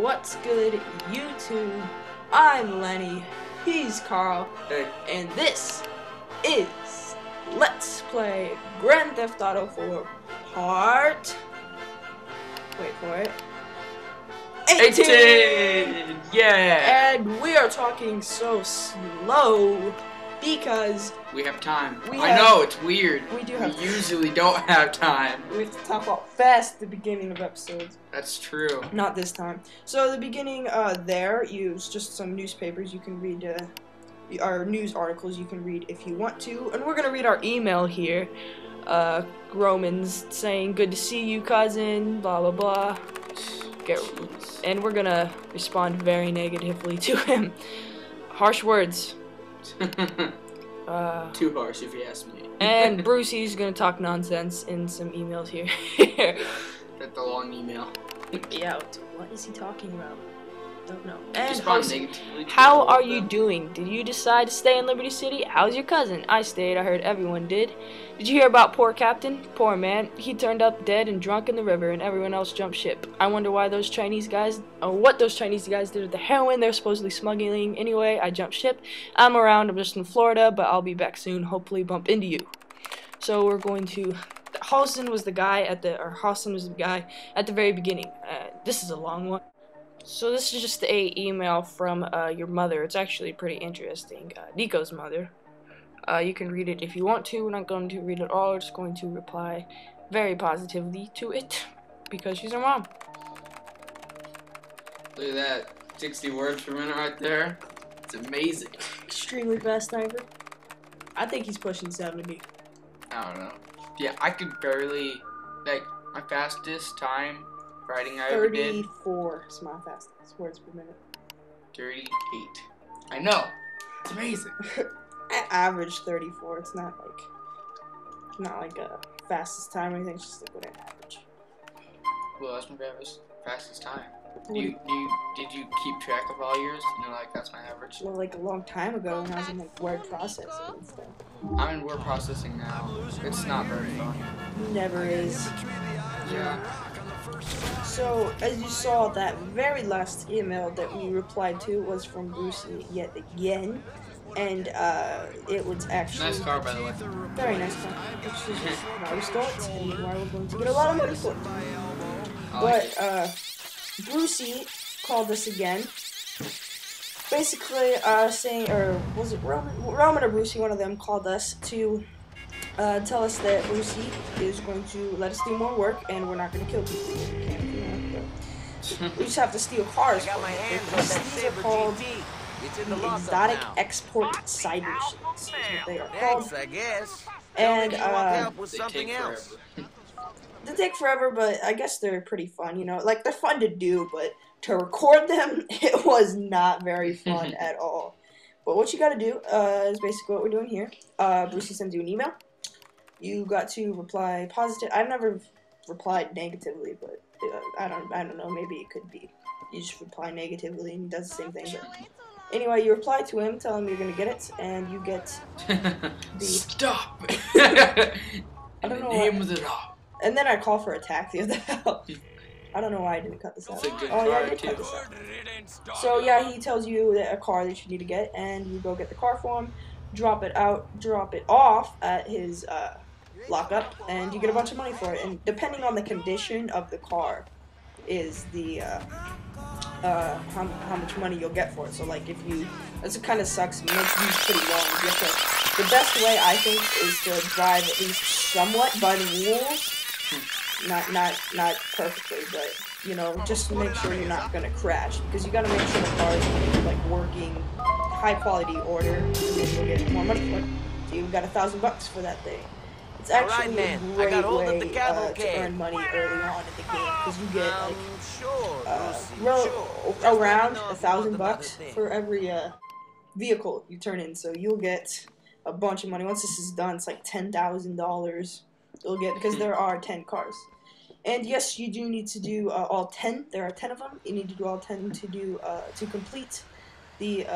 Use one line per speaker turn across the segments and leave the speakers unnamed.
What's good, YouTube? I'm Lenny, he's Carl, and this is Let's Play Grand Theft Auto 4 Part... Wait for it. 18!
Yeah!
And we are talking so slow because...
We have time. I know, it's weird.
We
usually don't have time.
We have to talk about fast at the beginning of episodes.
That's true.
Not this time. So the beginning there, use just some newspapers you can read, our news articles you can read if you want to. And we're going to read our email here. Romans saying, good to see you, cousin, blah, blah, blah. And we're going to respond very negatively to him. Harsh words.
Too harsh if you ask me.
And Brucie's going to talk nonsense in some emails here.
That's the long email.
Yeah, what is he talking about? Don't know. And
Respond negatively to
how
all
are
of
you
them.
doing? Did you decide to stay in Liberty City? How's your cousin? I stayed. I heard everyone did. Did you hear about poor Captain? Poor man. He turned up dead and drunk in the river, and everyone else jumped ship. I wonder why those Chinese guys, or what those Chinese guys did with the heroin they're supposedly smuggling. Anyway, I jumped ship. I'm around. I'm just in Florida, but I'll be back soon. Hopefully bump into you. So we're going to... Halston was the guy at the very beginning. This is a long one. So this is just a email from your mother. It's actually pretty interesting. Nico's mother. You can read it if you want to. We're not going to read it all. We're just going to reply very positively to it because she's her mom.
Look at that. 60 words per minute right there. It's amazing.
Extremely fast typer. I think he's pushing 70.
I don't know. Yeah, I could barely, like, my fastest time writing I ever did.
34 is my fastest words per minute.
38. I know. It's amazing.
I average 34. It's not like a fastest time or anything. It's just like what I average.
Well, that's my fastest time. Did you keep track of all yours? You know, like, that's my average.
Well, like a long time ago when I was in like word processing and stuff.
I'm in word processing now. It's not very fun.
Never is.
Yeah.
So, as you saw, that very last email that we replied to was from Brucie yet again. And, it was actually...
Nice car, by the way.
Very nice car. Which is just why we stole it, and why we're going to get a lot of money for it. But, Brucie called us again. Basically, saying, or was it Roman or Brucie, one of them, called us to tell us that Brucie is going to let us do more work, and we're not going to kill people. We can't do that. We just have to steal cars. These are called the exotic export side missions. Is what they are called. And they take forever, but I guess they're pretty fun. You know, like they're fun to do, but to record them, it was not very fun at all. But what you gotta do is basically what we're doing here. Brucie sends you an email. You got to reply positive. I've never replied negatively, but I don't know. Maybe it could be. You just reply negatively and he does the same thing. But anyway, you reply to him, tell him you're gonna get it, and you get the.
Stop.
I don't know.
Name was it all.
And then I call for a taxi. What the hell? I don't know why I didn't cut this out.
It's a good
yeah, I
car,
did
too.
cut this out. So yeah, he tells you that a car that you need to get, and you go get the car for him, drop it off at his lockup, and you get a bunch of money for it. And depending on the condition of the car, is the how much money you'll get for it. So like if you, that's kind of sucks. It makes these pretty long. You have to, the best way I think is to drive at least somewhat by the rules. Not perfectly, but you know, just to make sure you're not gonna crash, because you gotta make sure the car is like working, high quality order, and then you'll get more money for it. So you've got $1,000 for that thing. It's actually a great way to earn money early on in the game, because you get like around $1,000 for every vehicle you turn in. So you'll get a bunch of money. Once this is done, it's like $10,000. You'll get, because there are 10 cars. And yes, you do need to do all 10. There are 10 of them. You need to do all 10 to do to complete the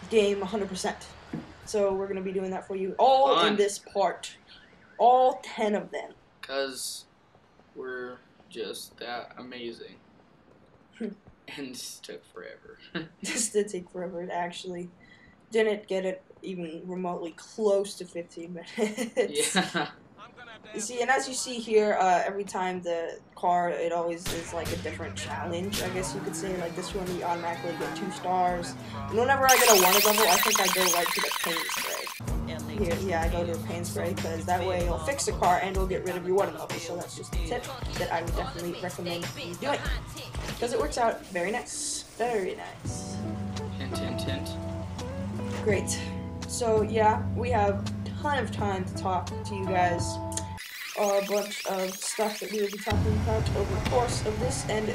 game 100%. So we're gonna be doing that for you all in this part. All 10 of them.
Because we're just that amazing. And this took forever.
This did take forever. It actually didn't get it even remotely close to 15 minutes.
Yeah.
You see, and as you see here, every time the car, it always is like a different challenge, I guess you could say. Like this one, you automatically get 2 stars. And whenever I get a wanted level, I think I go right to the paint spray. Here, yeah, I go to the paint spray because that way it'll fix the car and it'll get rid of your wanted level. So that's just a tip that I would definitely recommend you doing because it works out very nice. Very nice.
Hint, hint, hint.
Great. So yeah, we have a ton of time to talk to you guys. A bunch of stuff that we will be talking about over the course of this, and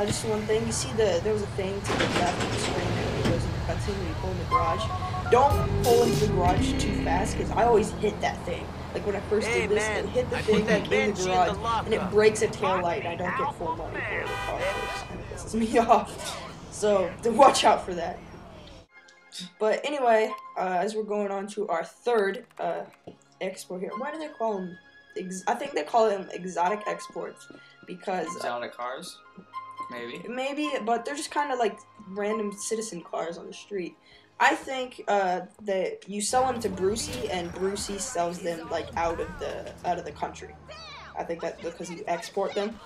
just one thing, you see there was a thing to the left of the screen that goes in the cutscene when you pull in the garage. Don't pull into the garage too fast, because I always hit that thing. Like when I first did this, it hit the thing like in the garage, and it breaks a tail light, and I don't get full money for the car, which kind of pisses me off. So, watch out for that. But anyway, as we're going on to our third export here, why do they call them? I think they call them exotic exports because
Exotic cars,
maybe, but they're just kind of like random citizen cars on the street. I think that you sell them to Brucie, and Brucie sells them like out of the country. I think that because you export them.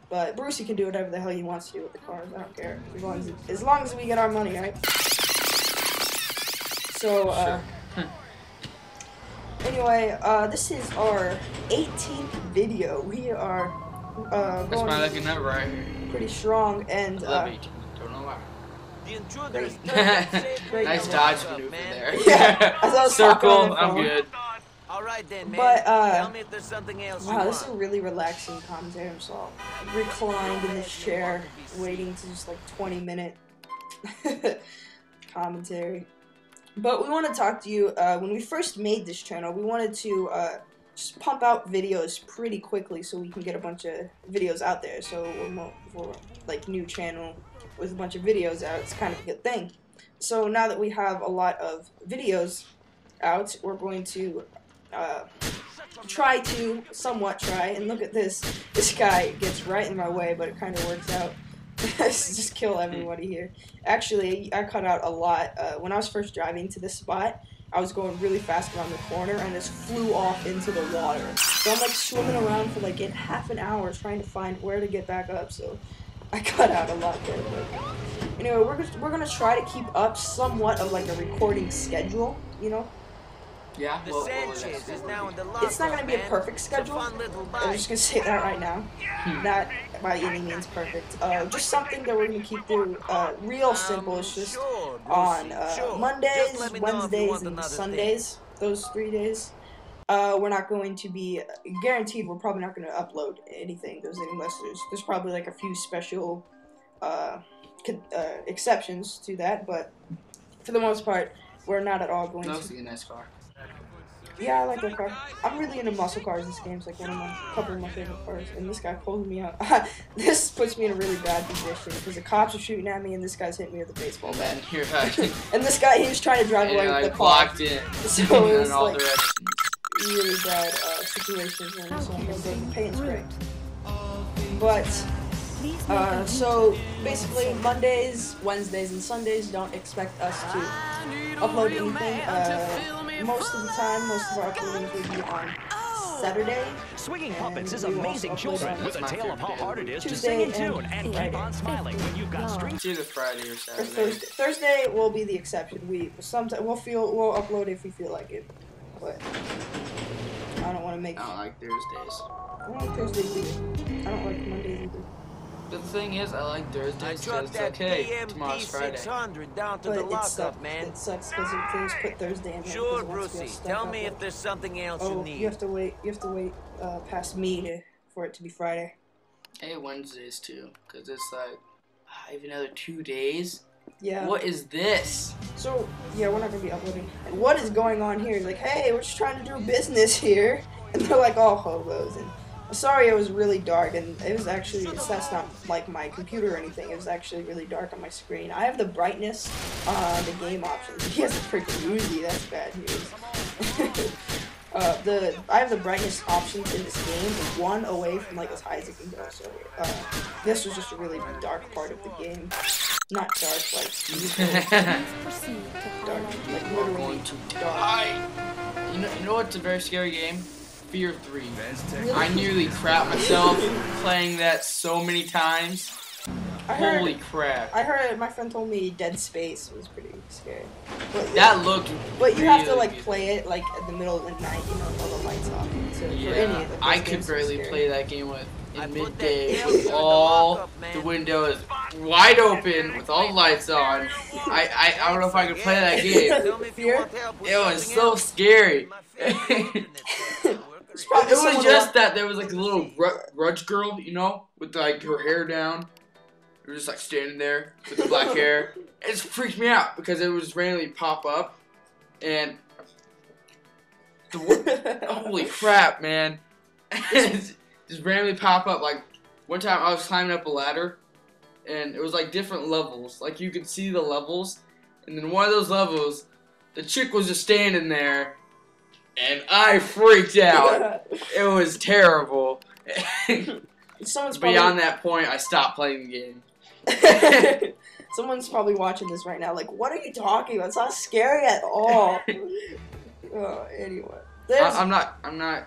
But Brucie can do whatever the hell he wants to do with the cars. I don't care as long as we get our money, right? So
Sure.
Anyway, this is our 18th video. We are
That's my lucky number right here.
pretty strong, and
I love 18. Don't know why.
great
Nice
number.
dodge maneuver there.
Yeah, as I was talking on
Circle,
the
I'm
phone.
good.
All right then, man.
But
Tell me if there's something else
wow,
you
this is a
want.
really relaxing commentary. I'm so reclined in this chair, waiting to just like 20-minute commentary. But we want to talk to you, when we first made this channel, we wanted to just pump out videos pretty quickly so we can get a bunch of videos out there. So we're like new channel with a bunch of videos out, it's kind of a good thing. So now that we have a lot of videos out, we're going to somewhat try, and look at this. This guy gets right in my way, but it kind of works out. Just kill everybody here. Actually, I cut out a lot. When I was first driving to this spot, I was going really fast around the corner and just flew off into the water. So I'm like swimming around for like half an hour trying to find where to get back up. So I cut out a lot there. But anyway, we're gonna try to keep up somewhat of like a recording schedule, you know.
Yeah,
The
well,
Sanchez is now in the lock.
It's not gonna be a perfect schedule. I'm just gonna say that right now. Not by any means perfect. Just something that we're gonna keep through. Real simple. It's just on Mondays, Wednesdays, and Sundays. Those 3 days. We're not going to be guaranteed. We're probably not going to upload anything. Unless there's probably like a few special exceptions to that. But for the most part, we're not at all going to.
That's a nice car.
Yeah, I like that car. I'm really into muscle cars. This game's like a couple of my favorite cars. And this guy pulls me out. This puts me in a really bad position because the cops are shooting at me and this guy's hitting me with a baseball bat.
You're right.
And this guy, he was trying to drive away with the car.
Blocked it.
So it was
in all
like
directions.
really bad situations. And so I'm gonna go to paint spray. But so basically Mondays, Wednesdays, and Sundays don't expect us to upload anything. Most of the time, most of our uploadings will be on Saturday.
Swinging Puppets is amazing children with a tale of how hard it is to sing
Tuesday
in tune
and
and keep on smiling when you've got street.
It's either Friday or
Or
Saturday.
Thursday will be the exception. Sometimes we'll upload if we feel like it, but I don't want to make.
I don't like Thursdays.
I don't like Thursdays either. I don't like Mondays either.
But the thing is, I like
I
Thursdays
dropped
because
that
it's okay. Tomorrow's
DMP
Friday.
600 down to
But
the
it
lockup,
sucks.
man.
It sucks because they just put Thursday in there.
Sure,
because it wants to be
Brucie.
stuck
Tell
up
me
there.
if there's something else you
Oh,
need.
you have to wait. You have to wait past me for it to be Friday.
Hey, Wednesdays too, because it's like even another 2 days.
Yeah.
What is this?
So yeah, we're not gonna be uploading. And what is going on here? Like, hey, we're just trying to do business here, and they're like all hobos. And sorry, it was really dark, and it was actually that's not like my computer or anything. It was actually really dark on my screen. I have the brightness on the game options. He has a freaking Uzi. That's bad news.
I have the brightness options in this game, one away from like as high as it can go. So this was just a really dark part of the game. Not dark, like dark, like literally dark.
You know what's a very scary game? Fear 3. I nearly crapped myself playing that so many times. Holy crap.
I heard my friend told me Dead Space was pretty scary. But,
that looked
But you
really
have to like
good.
play it like at the middle of the night, you know, all the lights off. So
Yeah,
for any of
I could barely play that game in midday with
alien
all
in the lockup,
the
man.
windows wide open with all the lights on. I don't know if I could play that game.
Tell me if you want help with
It was
something
so
else.
scary.
My favorite internet
It's
It
probably
was
someone
just that there was like a little grudge girl, you know, with like her hair down. She was just like standing there with the black hair. It just freaked me out because it would just randomly pop up, and holy crap, man! Just randomly pop up. Like one time I was climbing up a ladder, and it was like different levels. Like you could see the levels, and then one of those levels, the chick was just standing there. And I freaked out. It was terrible.
Someone's probably,
Beyond that point, I stopped playing the game.
someone's probably watching this right now. Like, what are you talking about? It's not scary at all. Anyway,
I'm not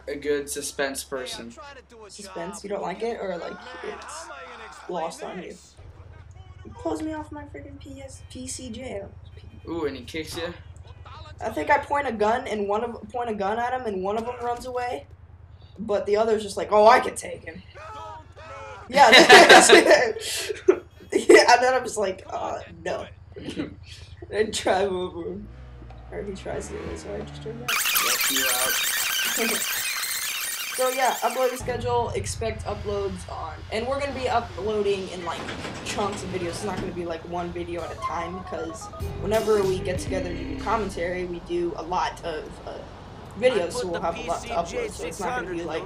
a good suspense person.
suspense. You don't like it, or like it's lost on you. You close me off my freaking PC jail.
Ooh, and he kicks you.
I think I point a gun at him, and one of them runs away, but the other's just like, "Oh, I can take him." Yeah, yeah, and then I'm just like, no. And drive over him, or he tries to do it, so I just turn back.
Let you out.
So yeah, uploading schedule. Expect uploads on, and we're gonna be uploading in like chunks of videos. It's not gonna be like one video at a time because whenever we get together to do commentary, we do a lot of videos, so we'll have a lot to upload. So it's not gonna be like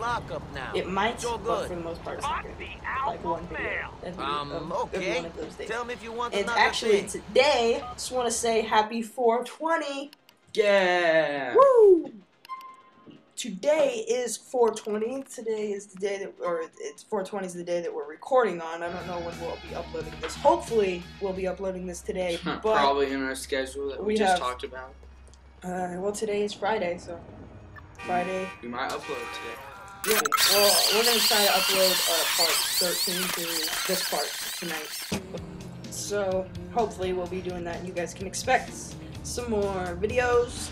it might, but for the most part, it's not gonna be like one video every one of those days.
Tell me if you want
And
another
actually
thing.
today, just want to say happy 420.
Yeah.
Woo! Today is 420. Today is the day that, or it's 420 is the day that we're recording on. I don't know when we'll be uploading this. Hopefully, we'll be uploading this today. But
Probably in our schedule that we just talked about.
well, today is Friday, so Friday.
We might upload today.
Yeah. Well, we're gonna try to upload part 13 to this part tonight. So hopefully, we'll be doing that. And you guys can expect some more videos.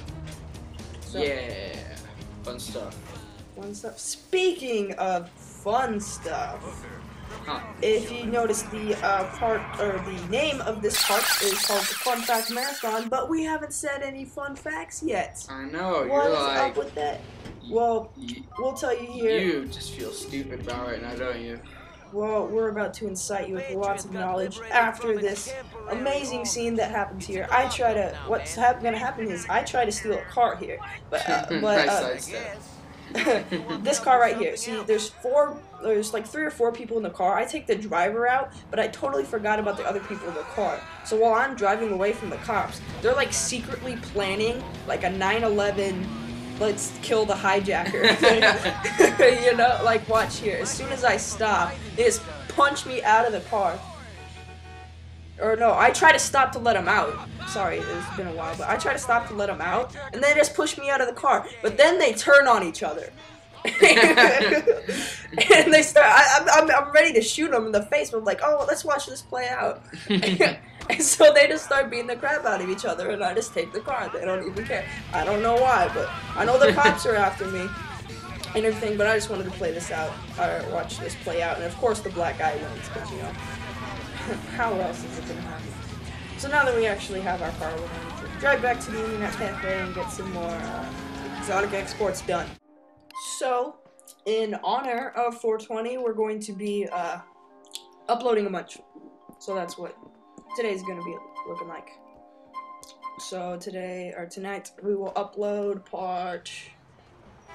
So,
Yeah. Fun stuff.
Fun stuff. Speaking of fun stuff,
Huh.
if you notice the part or the name of this part is called the Fun Fact Marathon, but we haven't said any fun facts yet.
I know.
What
You're
is
like.
up with that? Well, we'll tell you here.
You just feel stupid about right now, don't you?
Well, we're about to incite you with lots of knowledge after this amazing scene that happens here. I try to. What's gonna happen is I try to steal a car here, but
Nice sidestep.
this car right here. See, there's like 3 or 4 people in the car. I take the driver out, but I totally forgot about the other people in the car. So while I'm driving away from the cops, they're like secretly planning like a 9/11. Let's kill the hijacker. You know, like watch here. As soon as I stop, they just punch me out of the car. Or no, I try to stop to let them out. Sorry, it's been a while, but I try to stop to let them out, and they just push me out of the car. But then they turn on each other. And they start. I'm ready to shoot them in the face, but I'm like, oh, let's watch this play out. And so they just start beating the crap out of each other, and I just take the car. They don't even care. I don't know why, but I know the cops are after me and everything. But I just wanted to play this out, or watch this play out, and of course the black guy wins, because you know, how else is it gonna happen? So now that we actually have our car, we're going to drive back to the Internet Cafe and get some more exotic exports done. So, in honor of 420, we're going to be uploading a bunch. So that's what today's going to be looking like. So tonight, we will upload part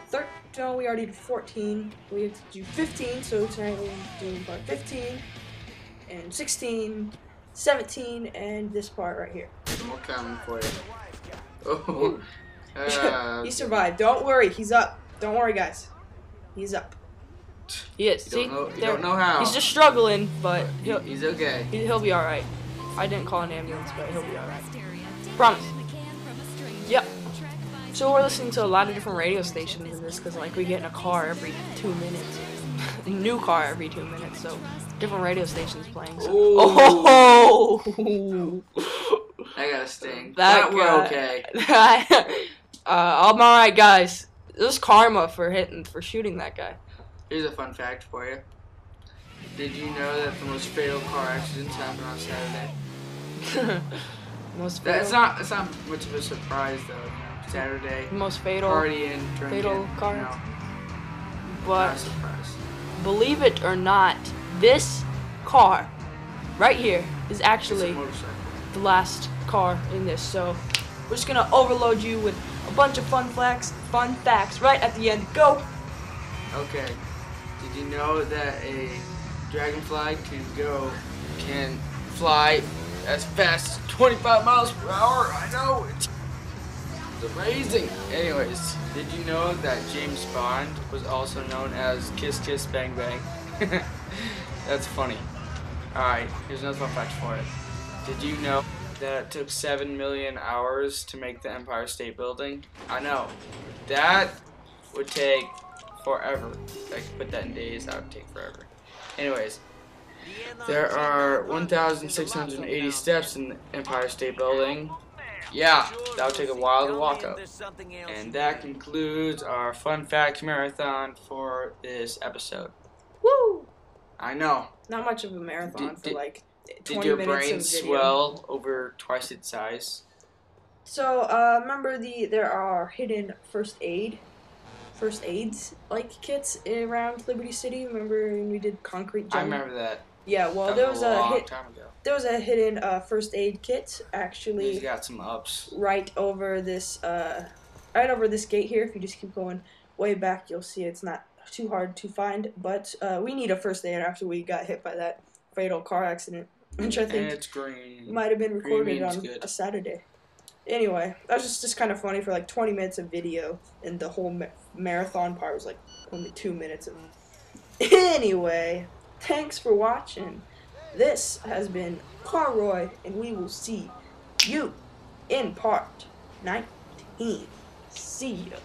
13. No, we already did 14. We have to do 15, so tonight we'll do part 15, and 16, 17, and this part right here.
More coming for you. Oh,
He survived. Don't worry, he's up. Don't worry, guys. He's up.
He is.
You
See,
don't know how.
he's just struggling, but
He's okay.
he'll be all right. I didn't call an ambulance, but he'll be all right. Promise. Yep. So we're listening to a lot of different radio stations in this, because like we get in a car every 2 minutes, a new car every 2 minutes. So different radio stations playing. So. Oh.
That got a sting.
That
But we're okay.
I'm all right, guys. This is karma for shooting that guy.
Here's a fun fact for you. Did you know that the most fatal car accidents happen on Saturday?
Most fatal.
It's not much of a surprise though. You know, Saturday.
Most fatal.
Partying, drinking.
Fatal car.
You know, not
But
a surprise.
believe it or not, this car right here is
It's a
actually
motorcycle.
the last car in this. So we're just gonna overload you with a bunch of fun facts right at the end. Go.
Okay. Did you know that a dragonfly can fly as fast as 25 miles per hour? I know it's amazing. Anyways, did you know that James Bond was also known as Kiss Kiss Bang Bang? That's funny. Alright, here's another fun fact for it. Did you know that it took 7 million hours to make the Empire State Building? I know. That would take forever. If I could put that in days, that would take forever. Anyways, there are 1,680 steps in the Empire State Building. Yeah, that would take a while to walk up. And that concludes our fun facts marathon for this episode.
Woo!
I know.
Not much of a marathon for like 20
Did your
minutes
brain
of video.
swell over twice its size?
So, remember there are hidden first aids like kits around Liberty City. Remember when we did concrete
I
jump?
remember that.
Yeah, well,
That
there
was
was
a
a
long time ago.
there was a hidden first aid kit
He's
actually
got some ups.
right over this gate here. If you just keep going way back, you'll see it's not too hard to find. But we need a first aid after we got hit by that fatal car accident, which I
And
think
it's green.
might have been
Green
recorded
means
on
good.
a Saturday. Anyway, that was just kind of funny for like 20 minutes of video, and the whole marathon part was like only 2 minutes of. Anyway, thanks for watching. This has been Carroy, and we will see you in part 19. See ya.